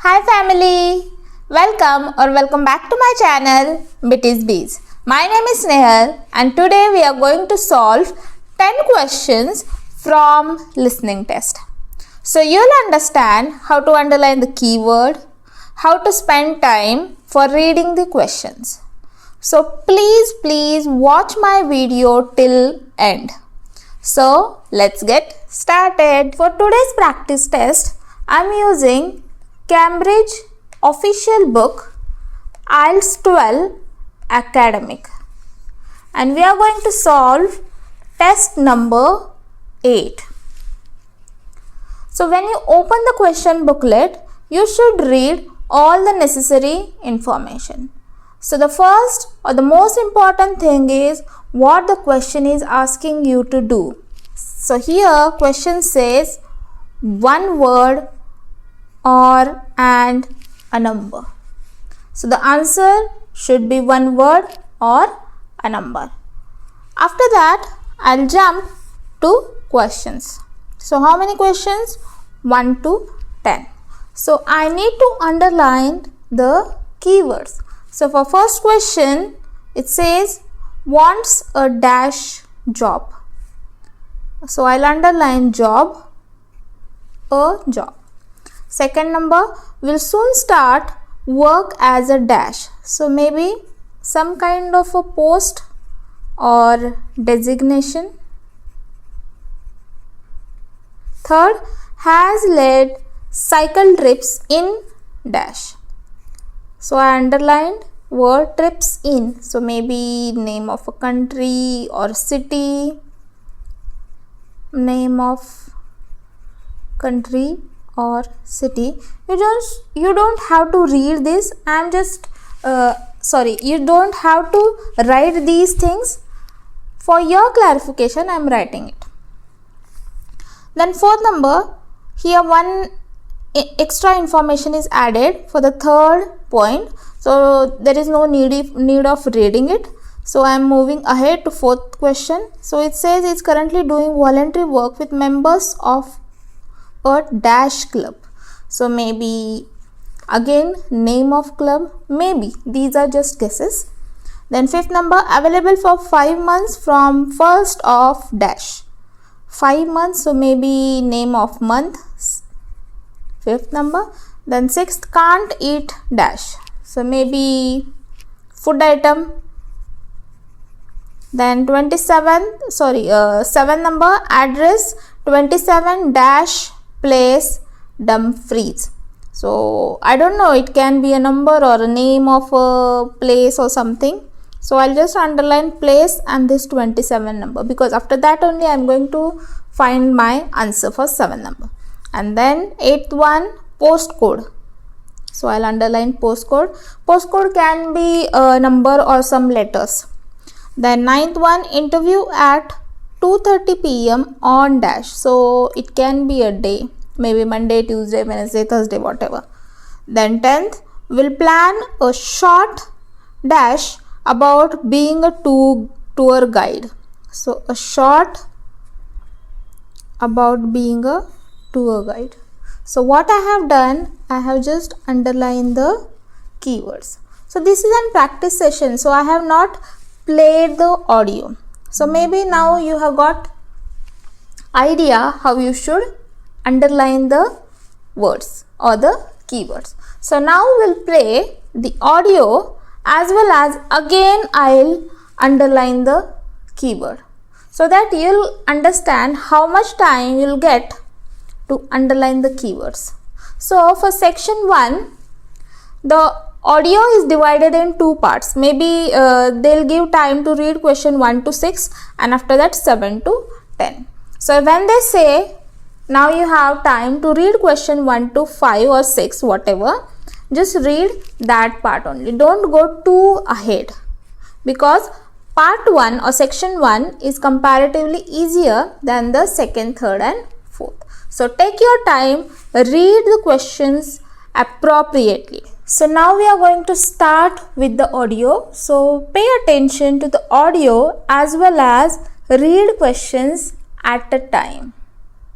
Hi family, welcome back to my channel bittisbiz. My name is Snehal and today we are going to solve 10 questions from listening test. So you'll understand how to underline the keyword, how to spend time for reading the questions. So please watch my video till end. So let's get started. For today's practice test, I'm using Cambridge official book IELTS 12 academic, and we are going to solve test number 8. So when you open the question booklet, you should read all the necessary information. So the first or the most important thing is what the question is asking you to do. So here question says one word or and a number. So the answer should be one word or a number. After that, I'll jump to questions. So how many questions? 1 to 10. So I need to underline the keywords. So for first question, it says wants a dash job. So I'll underline job, a job. Second number, will soon start work as a dash. So maybe some kind of a post or designation. Third, has led cycle trips in dash. So I underlined word trips in. So maybe name of a country or city, name of country or city. You don't have to read this. You don't have to write these things. For your clarification, I am writing it. Then fourth number, here one extra information is added for the third point. So there is no need of reading it. So I am moving ahead to fourth question. So it says it's currently doing voluntary work with members of a dash club. So maybe again name of club, maybe these are just guesses. Then fifth number, available for 5 months from 1st of dash. 5 months, so maybe name of month. Fifth number. Then sixth, can't eat dash. So maybe food item. Then 7th number, address 27 dash place Dumfries. So I don't know, it can be a number or a name of a place or something. So I'll just underline place and this 27 number, because after that only I'm going to find my answer for 7 number. And then 8th one, postcode. So I'll underline postcode. Postcode can be a number or some letters. Then 9th one, interview at 2:30 p.m. on dash. So it can be a day, maybe Monday, Tuesday, Wednesday, Thursday, whatever. Then 10th, will plan a short dash about being a tour guide. So a short about being a tour guide. So what I have done, I have just underlined the keywords. So this is a practice session, so I have not played the audio. So maybe now you have got idea how you should underline the words or the keywords. So now we'll play the audio, as well as again I'll underline the keyword, so that you'll understand how much time you'll get to underline the keywords. So for section 1, the audio is divided in 2 parts. Maybe they'll give time to read question 1 to 6 and after that 7 to 10. So when they say now you have time to read question 1 to 5 or 6, whatever, just read that part only. Don't go too ahead, because part 1 or section 1 is comparatively easier than the second, third and fourth. So take your time, read the questions appropriately. So now we are going to start with the audio. So pay attention to the audio as well as read questions at a time.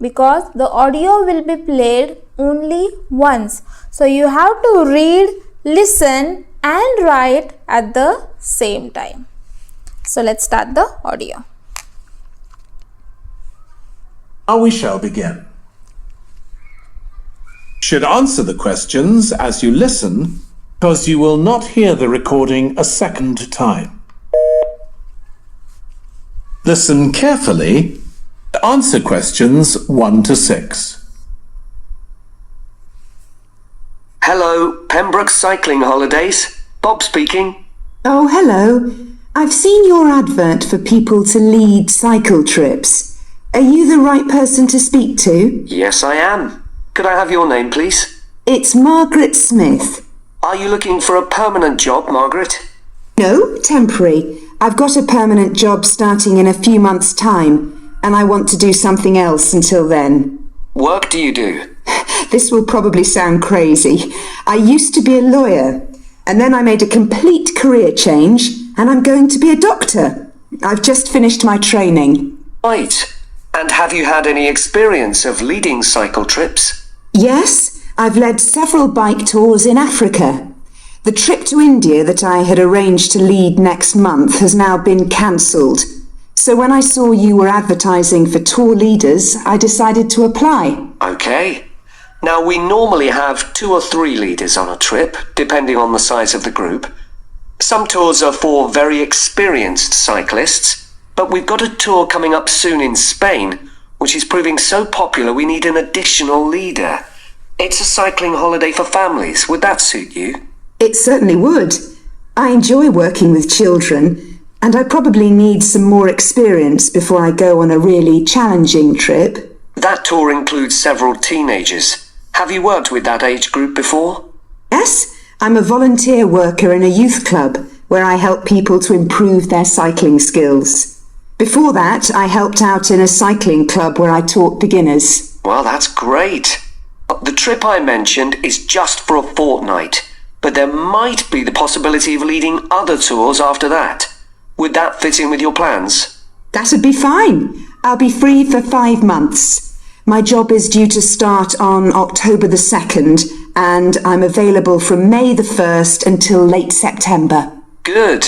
because the audio will be played only once. So you have to read, listen and write at the same time. So let's start the audio. Now we shall begin. You should answer the questions as you listen, because you will not hear the recording a second time. Listen carefully and answer questions 1 to 6. Hello, Pembroke Cycling Holidays. Bob speaking. Oh, hello. I've seen your advert for people to lead cycle trips. Are you the right person to speak to? Yes, I am. Could I have your name, please? It's Margaret Smith. Are you looking for a permanent job, Margaret? No, temporary. I've got a permanent job starting in a few months' time, and I want to do something else until then. Work do you do? This will probably sound crazy. I used to be a lawyer, and then I made a complete career change, and I'm going to be a doctor. I've just finished my training. Right. And have you had any experience of leading cycle trips? Yes, I've led several bike tours in Africa. The trip to India that I had arranged to lead next month has now been cancelled. So when I saw you were advertising for tour leaders, I decided to apply. Okay. Now, we normally have 2 or 3 leaders on a trip, depending on the size of the group. Some tours are for very experienced cyclists, but we've got a tour coming up soon in Spain, which is proving so popular we need an additional leader. It's a cycling holiday for families. Would that suit you? It certainly would. I enjoy working with children, and I probably need some more experience before I go on a really challenging trip. That tour includes several teenagers. Have you worked with that age group before? Yes, I'm a volunteer worker in a youth club where I help people to improve their cycling skills. Before that, I helped out in a cycling club where I taught beginners. Well, that's great. The trip I mentioned is just for a fortnight, but there might be the possibility of leading other tours after that. Would that fit in with your plans? That'd be fine. I'll be free for 5 months. My job is due to start on October the 2nd, and I'm available from May the 1st until late September. Good.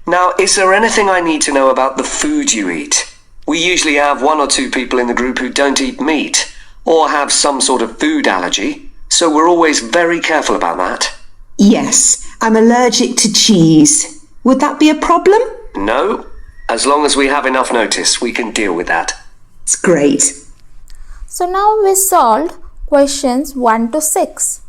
Now, is there anything I need to know about the food you eat? We usually have 1 or 2 people in the group who don't eat meat, or have some sort of food allergy, so we're always very careful about that. Yes, I'm allergic to cheese. Would that be a problem? No. As long as we have enough notice, we can deal with that. It's great. So now we solved questions 1 to 6.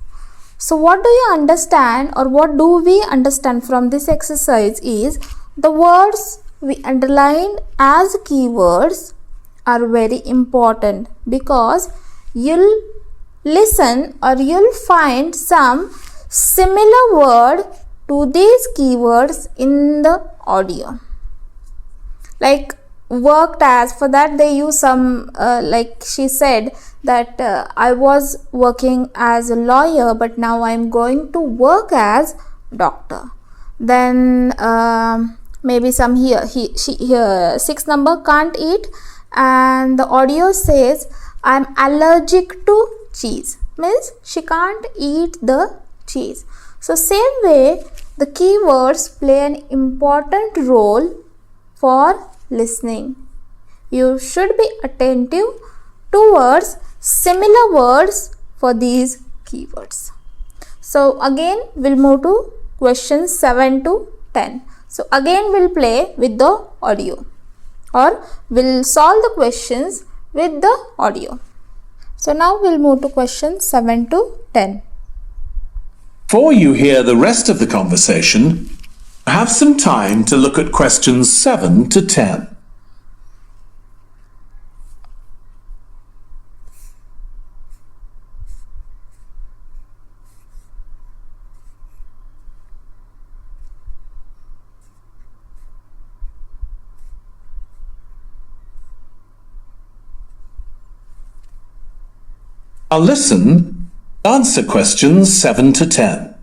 So what do you understand, or what do we understand from this exercise is the words we underlined as keywords are very important, because you'll listen or you'll find some similar word to these keywords in the audio. Like worked as, for that they use some like she said that I was working as a lawyer, but now I'm going to work as doctor. Then maybe some here here 6 number can't eat, and the audio says I'm allergic to cheese, means she can't eat the cheese. So same way the keywords play an important role for listening. You should be attentive towards similar words for these keywords. So again we'll move to questions 7 to 10. So again we'll play with the audio, or we'll solve the questions with the audio. So now we'll move to questions 7 to 10. Before you hear the rest of the conversation, have some time to look at questions 7 to 10. Now listen, answer questions 7 to 10.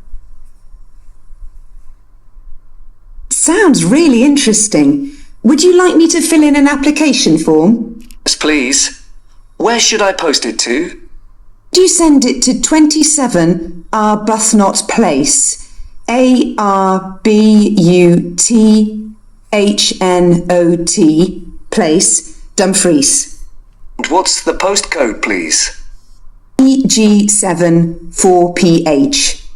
Sounds really interesting. Would you like me to fill in an application form? Yes, please. Where should I post it to? Do you send it to 27 Arbuthnot Place, Arbuthnot Place, Dumfries. And what's the postcode, please? EG7 4PH. Is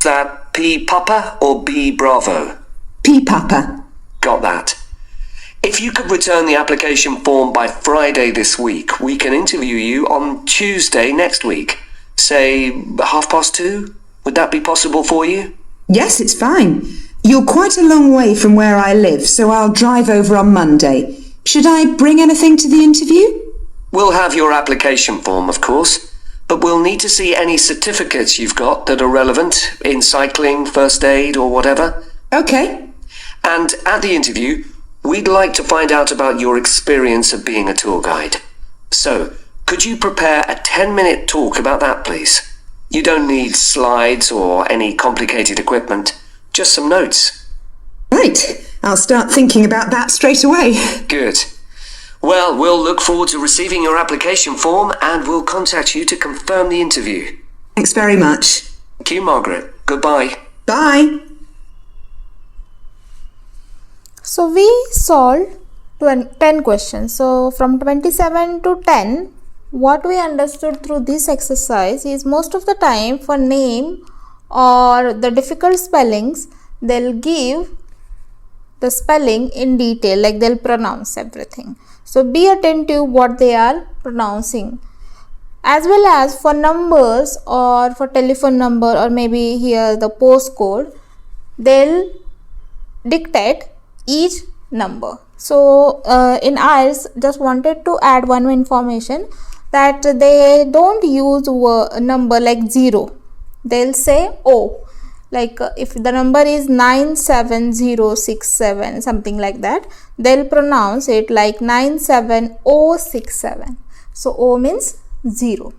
that P Papa or B Bravo? P Papa. Got that. If you could return the application form by Friday this week, we can interview you on Tuesday next week. Say 2:30? Would that be possible for you? Yes, it's fine. You're quite a long way from where I live, so I'll drive over on Monday. Should I bring anything to the interview? We'll have your application form, of course, but we'll need to see any certificates you've got that are relevant in cycling, first aid, or whatever. Okay. And at the interview, we'd like to find out about your experience of being a tour guide. So, could you prepare a 10-minute talk about that, please? You don't need slides or any complicated equipment, just some notes. Right. I'll start thinking about that straight away. Good. Well, we'll look forward to receiving your application form and we'll contact you to confirm the interview. Thanks very much. Thank you, Margaret. Goodbye. Bye. So we solved 10 questions. So from 27 to 10, what we understood through this exercise is most of the time for name or the difficult spellings, they'll give the spelling in detail, like they'll pronounce everything. So be attentive what they are pronouncing. As well as for numbers or for telephone number or maybe here the postcode, they'll dictate each number. So in IELTS, just wanted to add one information that they don't use a number like 0. They'll say O. Like if the number is 97067, something like that, they'll pronounce it like 97067. So O means 0.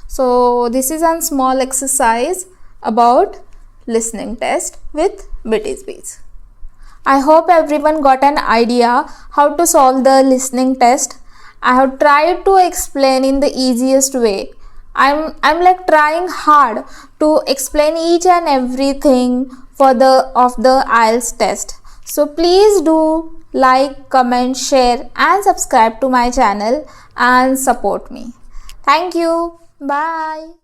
So this is a small exercise about listening test with bittisbiz. I hope everyone got an idea how to solve the listening test. I have tried to explain in the easiest way. I'm like trying hard to explain each and everything for the IELTS test. So please do like, comment, share and subscribe to my channel and support me. Thank you. Bye.